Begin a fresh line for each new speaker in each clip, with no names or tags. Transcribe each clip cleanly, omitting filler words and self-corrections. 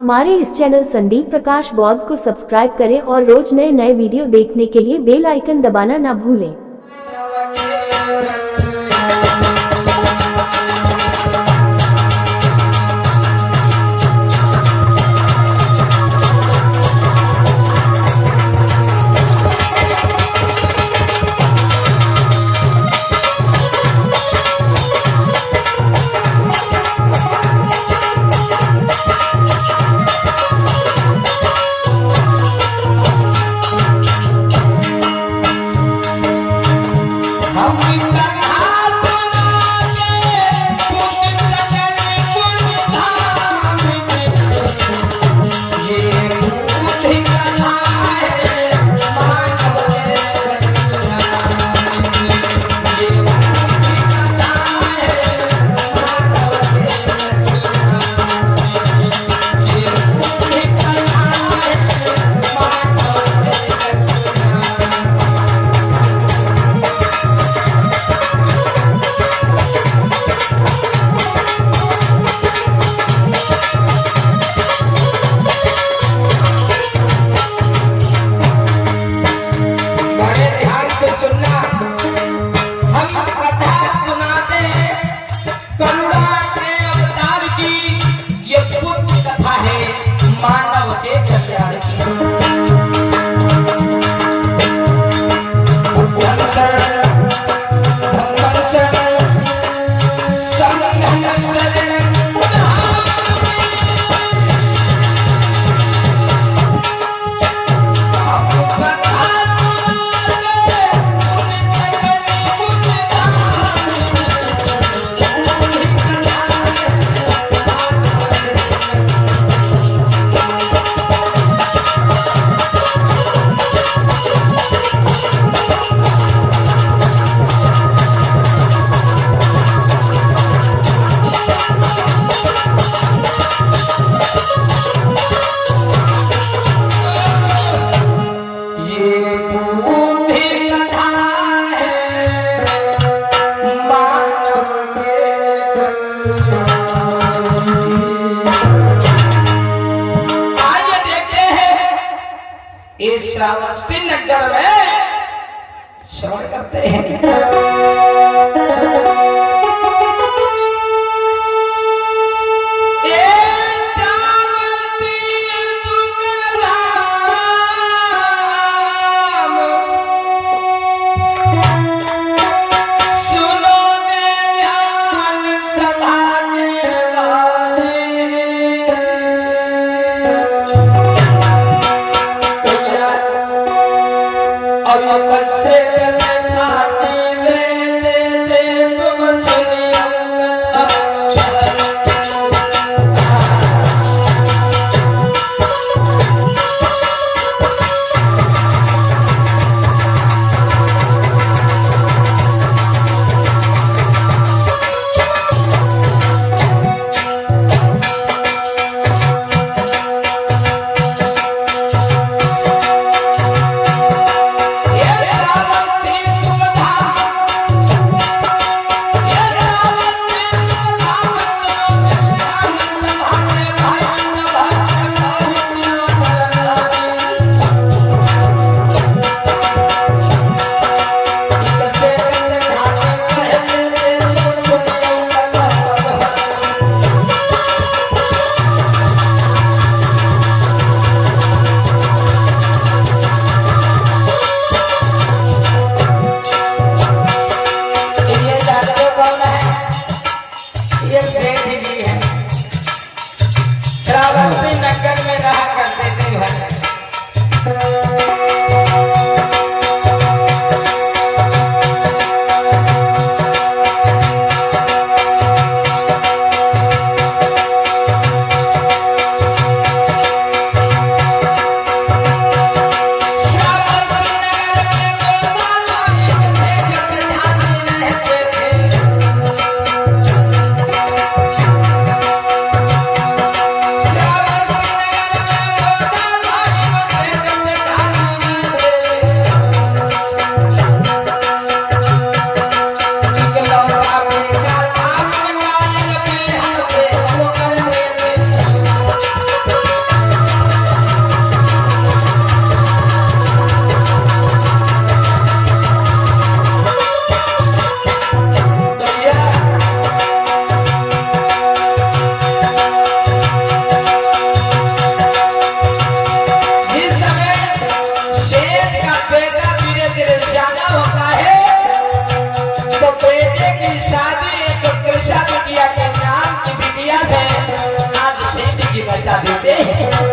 हमारे इस चैनल संदीप प्रकाश बौद्ध को सब्सक्राइब करें और रोज नए नए वीडियो देखने के लिए बेल आइकन दबाना ना भूलें।
श्रावस्ती नगर में श्रवण करते हैं। श्रावस्ती नगर में रहा करते थे भाई। बता देते हैं।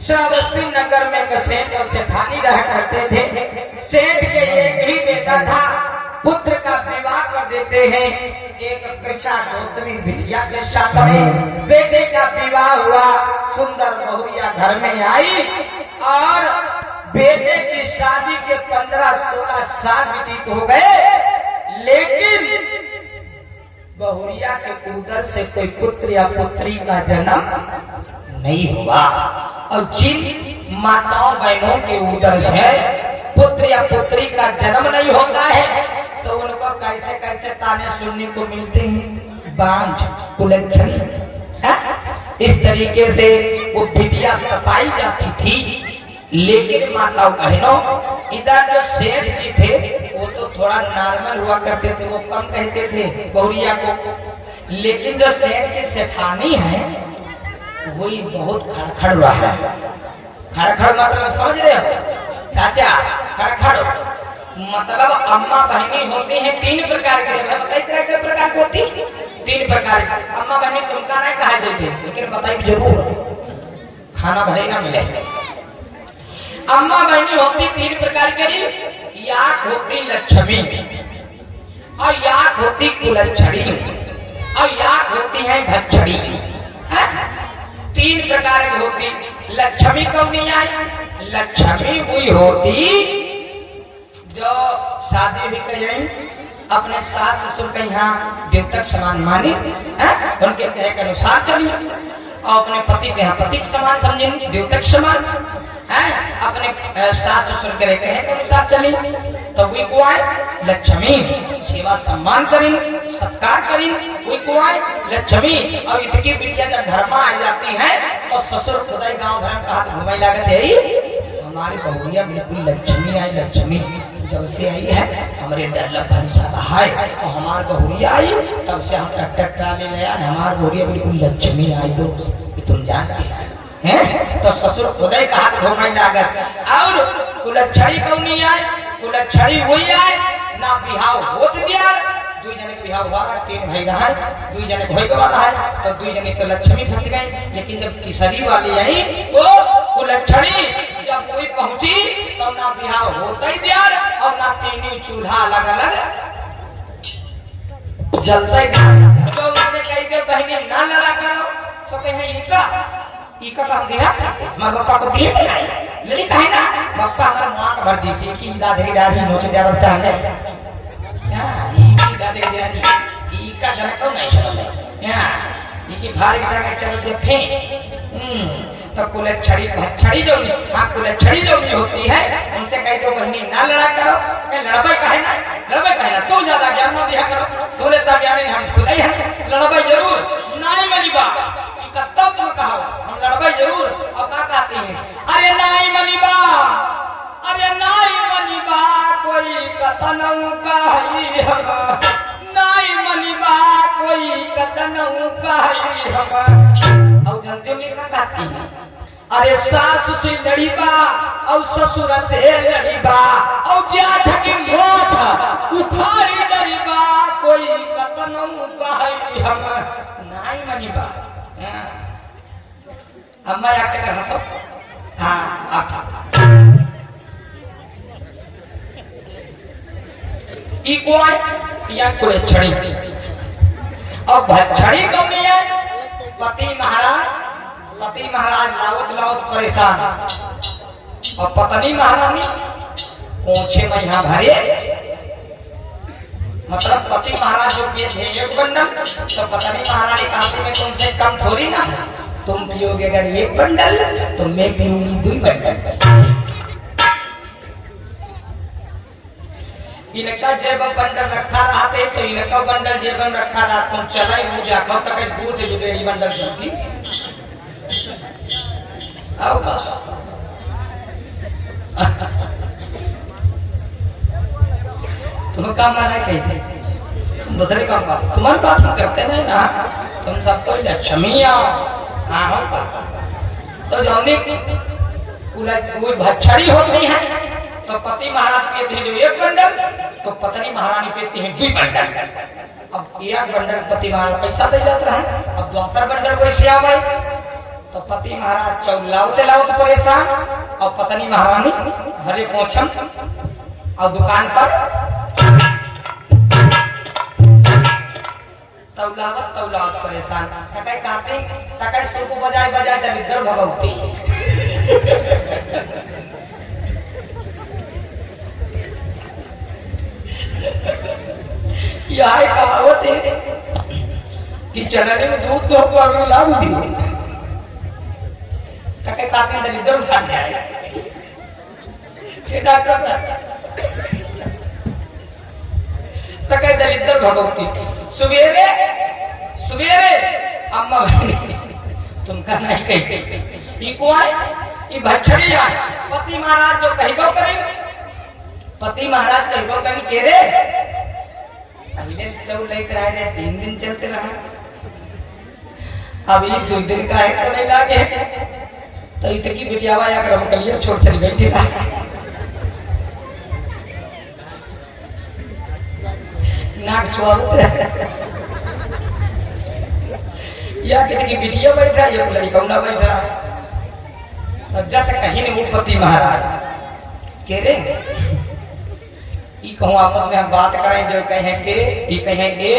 श्रावस्ती नगर में एक सेठ और सेठानी रहा करते थे। सेठ के एक ही बेटा था, पुत्र का विवाह कर देते हैं। एक कृषा गौतमी बिटिया के साथ में बेटे का विवाह हुआ। सुंदर बहुरिया घर में आई और बेटे की शादी के 15-16 साल व्यतीत हो गए, लेकिन बहुरिया के उदर से कोई पुत्र या पुत्री का जन्म नहीं हुआ। और जिन माताओं बहनों के उदर से पुत्र या पुत्री का जन्म नहीं होता है तो उनको कैसे कैसे ताने सुनने को मिलते हैं, बांझ, कुलच्छनी। इस तरीके से वो बिटिया सताई जाती थी। लेकिन माताओं बहनों, इधर जो सेठ जी थे वो तो थोड़ा नॉर्मल हुआ करते थे, वो कम कहते थे बहुरिया को। लेकिन जो सेठ की सेठानी है वही बहुत खड़खड़ हुआ है। खड़खड़ मतलब समझ रहे हो चाचा? खड़खड़ मतलब अम्मा बहनी होती है 3 प्रकार के। मैं बताइए कितने प्रकार की होती? 3 प्रकार की। अम्मा बहनी तुमका नहीं कहा देते, लेकिन बताइए जरूर, खाना भले ना मिले। अम्मा बहनी होती 3 प्रकार की। याक होती लक्ष्मी, और याक होती कुलच्छड़ी, और याक होती है भच्छड़ी। 3 प्रकार की होती। लक्ष्मी कौन नहीं आई? लक्ष्मी हुई होती जो शादी भी करें, अपने सास ससुर के यहाँ देवतक समान माने, उनके कहे के अनुसार चली, और अपने पति के यहाँ पति समान समझेंगे, देवतक समान, अपने सास ससुर के कहे के अनुसार चली, तो वही को आए लक्ष्मी। सेवा सम्मान करें, सत्कार करें, वही को आए लक्ष्मी। और इतनी बिटिया जब घर में आ जाती है तो ससुर खुदाई गांव घर में कहा घुमाई लागत है, हमारी बहुरिया बिल्कुल लक्ष्मी आई। लक्ष्मी जब से आई है हमारे डर है, तो हमारी बहुरिया आई तब से हम टक करा ले गया, हमारी बहुरिया बिल्कुल लक्ष्मी आई। दोस्त तुम जानते हैं, तो ससुर खुदाई कहा घुमाई लागत। और कुलच्छड़ी कौन नहीं आए? कुलच्छड़ी वही आए ना बिहाव होत दिया। 2 जने के बिहाव हुआ, 3 भाई रहा, 2 जने भोग वाला है, तो 2 जने तो लक्ष्मी फंस गए। लेकिन जब तीसरी वाली आई वो कुलच्छड़ी जब कोई पहुंची तो ना बिहाव होता ही दिया और ना 3 चूल्हा अलग अलग जलता ही। तो उससे कही दे बहनी ना लड़ा करो, तो कहे इका काम दिया माँ बापा को दिए लड़ी कहे ना बापा हमारा माँ का भर दी की दादी दादी नोच दिया रहता है दादी दादी इका जरा कौन नहीं चल ये भारी जगह चलो देखे। तो कुलच्छड़ी भच्छड़ी जो कुलच्छड़ी जो भी होती है उनसे कही तो बहनी ना लड़ा करो, लड़ाई कहे ना, लड़ाई कहे ना, तू ज्यादा ज्ञान ना दिया करो, तूने तब ज्ञान हम खुद ही है, लड़ाई जरूर नहीं मनी बा तब तुम कहा हम लड़ाई जरूर। और क्या कहती है? अरे नहीं मनीबा, अरे नहीं मनीबा कोई कतनऊ कही हम, नहीं मनीबा कोई कतनऊ कही हम। और जनते में क्या कहती है? अरे सास से लड़ीबा और ससुर से लड़ीबा और जेठ की मोछ उखाड़ी लड़ीबा कोई कतनऊ कही हम, नहीं मनीबा। अम्मा आके कर हंसो। हाँ आप या कुलच्छड़ी और भच्छड़ी कौन है? पति महाराज पति महाराज लावत लावत परेशान और पत्नी महारानी पोछे में यहाँ भरे। मतलब पति महाराज जो पिए थे एक बंडल, तो पत्नी महारानी कहती में तुमसे कम थोड़ी ना, तुम पियोगे अगर एक बंडल तो मैं पीऊंगी 2 बंडल। इनका जेब बंडल रखा रहते तो इनका बंडल जेब में रखा रहा, तुम चला मुझे खाओ तक दूर से जुड़ेगी बंडल सबकी। आओ बस तुम्हें काम माना कही तुम दूसरे काम का तुम्हारी बात करते नहीं ना, तुम सबको लक्ष्मिया हाँ होगा। तो जो हमने कोई भच्छड़ी होती है तो पति महाराज पीते हैं जो 1 बंडल, तो पत्नी महारानी पीती है 2 बंडल। अब 1 बंडल पति महाराज पैसा दे जाता है, अब दूसरा बंडल कैसे आवे, तो पति महाराज चौलावते लावते परेशान और पत्नी महारानी घरे पहुंचम और दुकान पर तौलावत परेशान सकाई कहते सकाई सुर को बजाय बजाय दलिद्र भगवती। यह कहावत है कि चलने में दूध दो को लागू दी कहते दलिद्र उठा जाए तक दलिद्र भगवती। सुबेरे सुबेरे अम्मा तुमका नहीं कही ये भच्छड़ी आए पति महाराज जो कहबो करें, पति महाराज कहबो करें के रे पहले चौ लेकर आए रे 3 दिन चलते रहा, अभी 2 दिन का है तो नहीं लागे, तो इतनी बिटियावा आकर हम कलिए छोड़ चली बैठी नाक छुआते या कितनी बिटिया बैठा ये लड़का बैठा, तो जैसे कहीं नहीं पति महाराज कह रे ई कहूँ आपस में हम बात करें, जो कहें के ई कहें के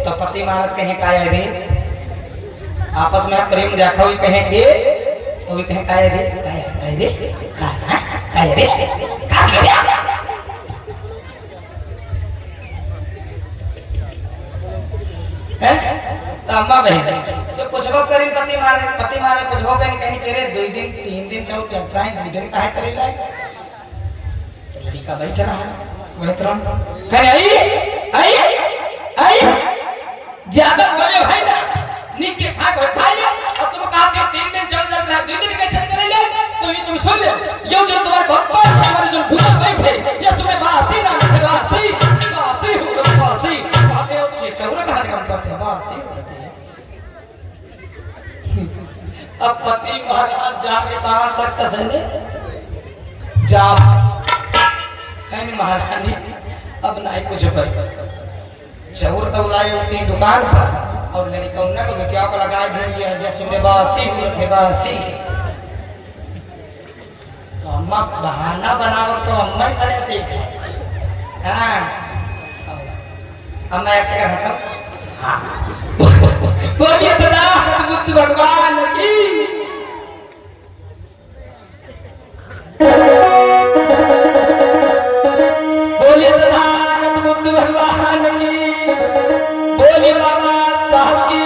तो पति महाराज कहें काय रे, आपस में प्रेम देखो कहें के तो भी कहें काय रे काय रे काय रे तो अम्मा बहन तो कुछ करें पति मारे कुछ कहीं तेरे 2 दिन 3 दिन 4 चलता है 2 दिन काहे करे लाए, तो लड़का बैठ रहा है कहे आई ज्यादा बोले भाई ना नीक के खा कर खाइए, और तुम कहते 3 दिन चल रहा 2 दिन कैसे चले तो ये तुम सुन लो, ये जो तुम्हारे भक्तों हमारे जो भूत बैठे ये तुम्हें बासी ना बासी बासी हो बासी कहते हो ये चौरा कहाँ काम करते हैं बासी होते हैं। अब पति महाराज जाके कहा सकता संजय जा कहीं महारानी अब ना कुछ पर चौर तो लाए होती दुकान पर और लड़का उन्ना को बिटिया को लगाए दिया जैसे बासी बासी, तो अम्मा बहाना बनाओ तो अम्मा ही सरे सीखे हाँ अम्मा एक हंसो हाँ बोलिए बुद्ध भगवान की बोलिए बुद्ध भगवान की बोलिए बाबा साहब की